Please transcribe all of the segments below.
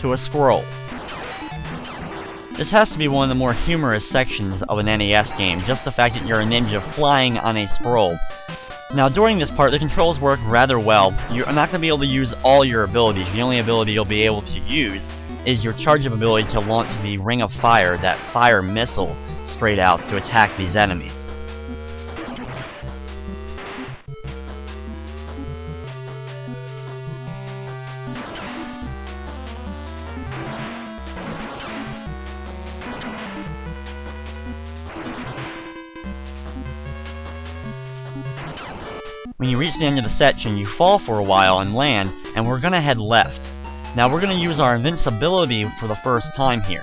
to a scroll. This has to be one of the more humorous sections of an NES game, just the fact that you're a ninja flying on a scroll. Now during this part, the controls work rather well. You're not going to be able to use all your abilities. The only ability you'll be able to use is your charge-up ability to launch the Ring of Fire, that fire missile, straight out to attack these enemies. When you reach the end of the section, you fall for a while and land, and we're gonna head left. Now we're gonna use our Invincibility for the first time here.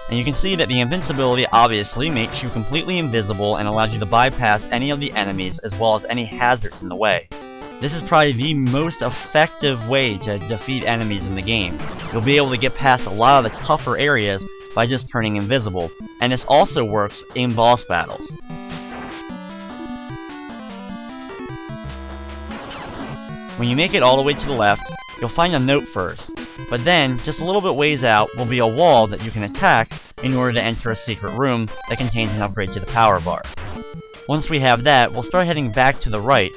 And you can see that the Invincibility obviously makes you completely invisible and allows you to bypass any of the enemies as well as any hazards in the way. This is probably the most effective way to defeat enemies in the game. You'll be able to get past a lot of the tougher areas by just turning invisible, and this also works in boss battles. When you make it all the way to the left, you'll find a note first, but then, just a little bit ways out, will be a wall that you can attack in order to enter a secret room that contains an upgrade to the power bar. Once we have that, we'll start heading back to the right,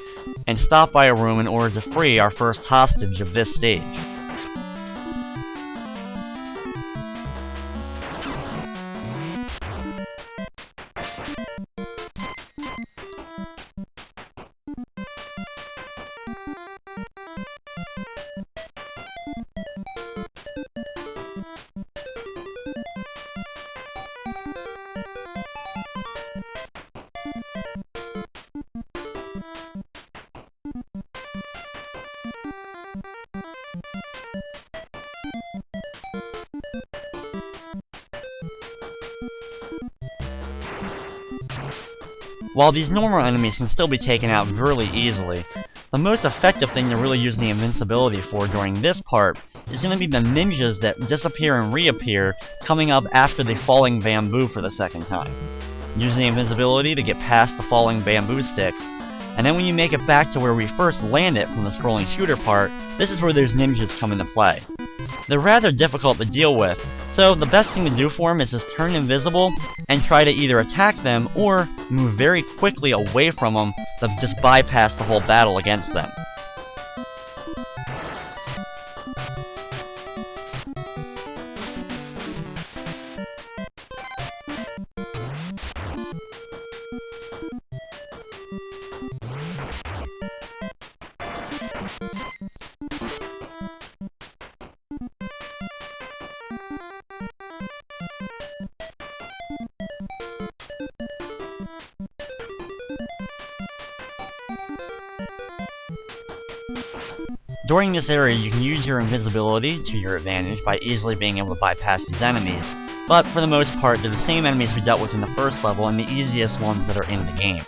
and stop by a room in order to free our first hostage of this stage. While these normal enemies can still be taken out really easily, the most effective thing to really use the Invincibility for during this part is going to be the ninjas that disappear and reappear coming up after the falling bamboo for the second time. Use the Invincibility to get past the falling bamboo sticks, and then when you make it back to where we first landed from the scrolling shooter part, this is where those ninjas come into play. They're rather difficult to deal with, so the best thing to do for them is just turn invisible and try to either attack them or move very quickly away from them to just bypass the whole battle against them. During this area, you can use your invisibility to your advantage by easily being able to bypass these enemies, but for the most part, they're the same enemies we dealt with in the first level and the easiest ones that are in the game.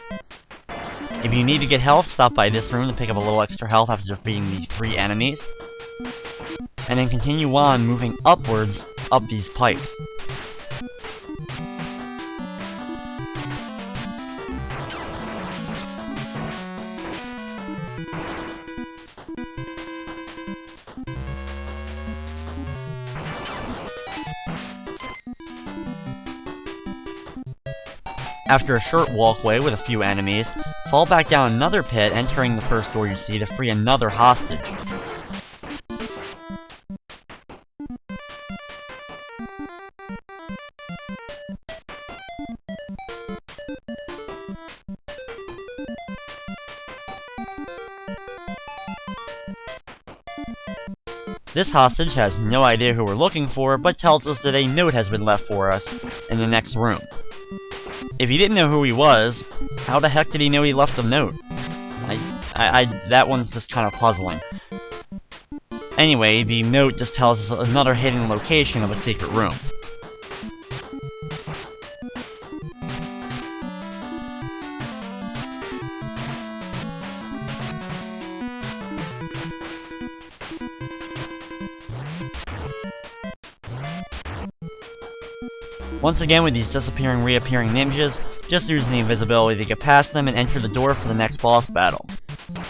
If you need to get health, stop by this room to pick up a little extra health after defeating the 3 enemies, and then continue on moving upwards up these pipes. After a short walkway with a few enemies, fall back down another pit, entering the first door you see to free another hostage. This hostage has no idea who we're looking for, but tells us that a note has been left for us in the next room. If he didn't know who he was, how the heck did he know he left a note? That one's just kind of puzzling. Anyway, the note just tells us another hidden location of a secret room. Once again, with these disappearing, reappearing ninjas, just use the invisibility to get past them and enter the door for the next boss battle.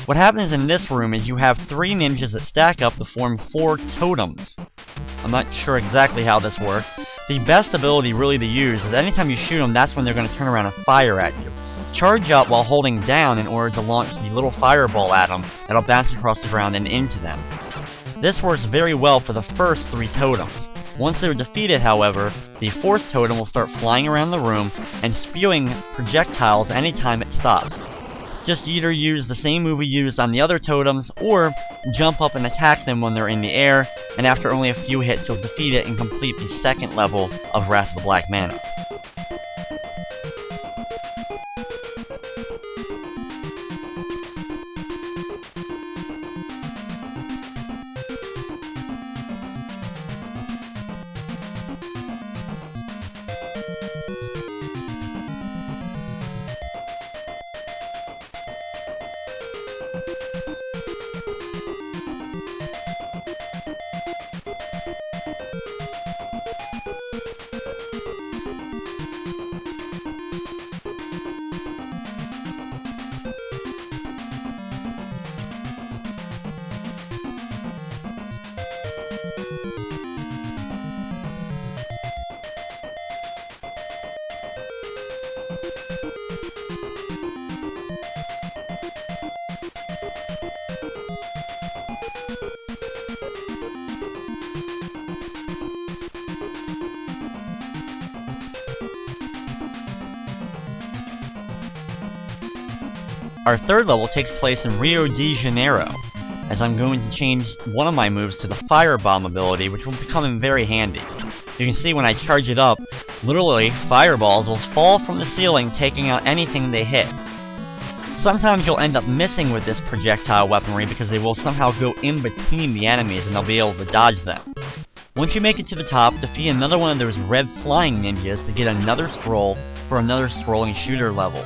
What happens in this room is you have 3 ninjas that stack up to form 4 totems. I'm not sure exactly how this works. The best ability really to use is anytime you shoot them, that's when they're going to turn around and fire at you. Charge up while holding down in order to launch the little fireball at them that'll bounce across the ground and into them. This works very well for the first 3 totems. Once they're defeated, however, the 4th totem will start flying around the room and spewing projectiles anytime it stops. Just either use the same move we used on the other totems, or jump up and attack them when they're in the air, and after only a few hits you'll defeat it and complete the 2nd level of Wrath of the Black Manta. Our 3rd level takes place in Rio de Janeiro, as I'm going to change one of my moves to the Firebomb ability, which will become in very handy. You can see when I charge it up, literally, fireballs will fall from the ceiling, taking out anything they hit. Sometimes you'll end up missing with this projectile weaponry because they will somehow go in between the enemies and they'll be able to dodge them. Once you make it to the top, defeat another one of those red flying ninjas to get another scroll for another scrolling shooter level.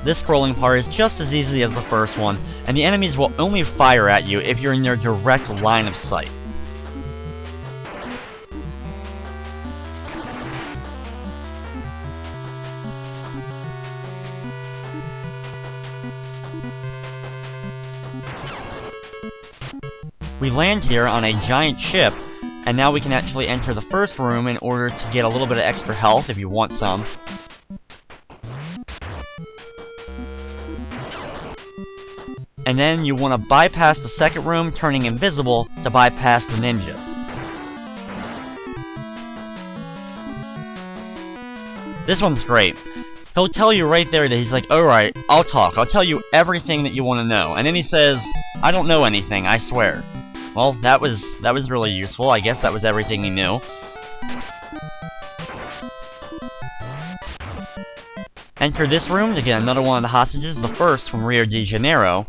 This scrolling part is just as easy as the first one, and the enemies will only fire at you if you're in their direct line of sight. We land here on a giant ship, and now we can actually enter the first room in order to get a little bit of extra health if you want some. And then you want to bypass the 2nd room, turning invisible to bypass the ninjas. This one's great. He'll tell you right there that he's like, alright, I'll talk. I'll tell you everything that you want to know. And then he says, I don't know anything, I swear. Well, that was really useful. I guess that was everything he knew. Enter this room to get another one of the hostages, the first from Rio de Janeiro.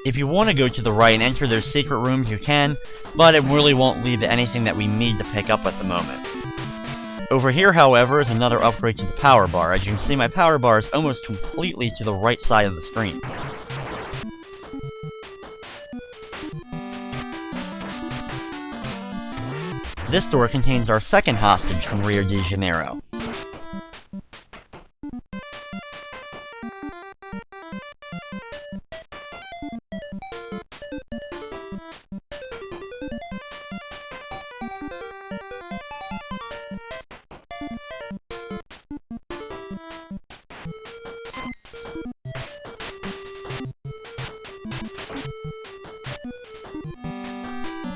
If you want to go to the right and enter those secret rooms, you can, but it really won't lead to anything that we need to pick up at the moment. Over here, however, is another upgrade to the power bar. As you can see, my power bar is almost completely to the right side of the screen. This door contains our 2nd hostage from Rio de Janeiro.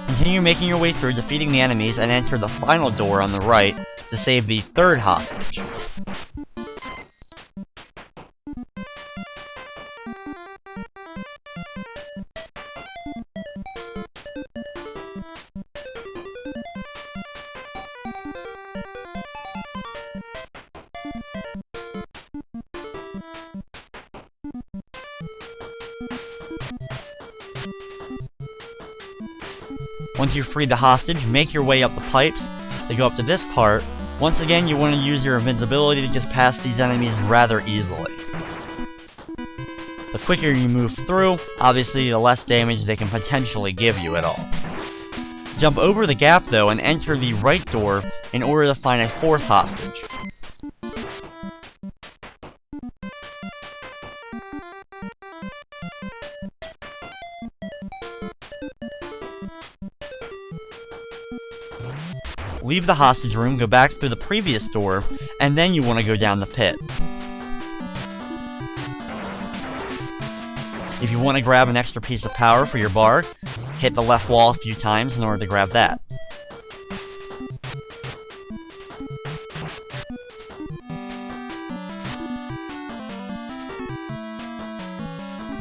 Continue making your way through, defeating the enemies, and enter the final door on the right to save the 3rd hostage. Once you've freed the hostage, make your way up the pipes to go up to this part. Once again, you want to use your invincibility to just pass these enemies rather easily. The quicker you move through, obviously the less damage they can potentially give you at all. Jump over the gap though and enter the right door in order to find a fourth hostage. Leave the hostage room, go back through the previous door, and then you want to go down the pit. If you want to grab an extra piece of power for your bar, hit the left wall a few times in order to grab that.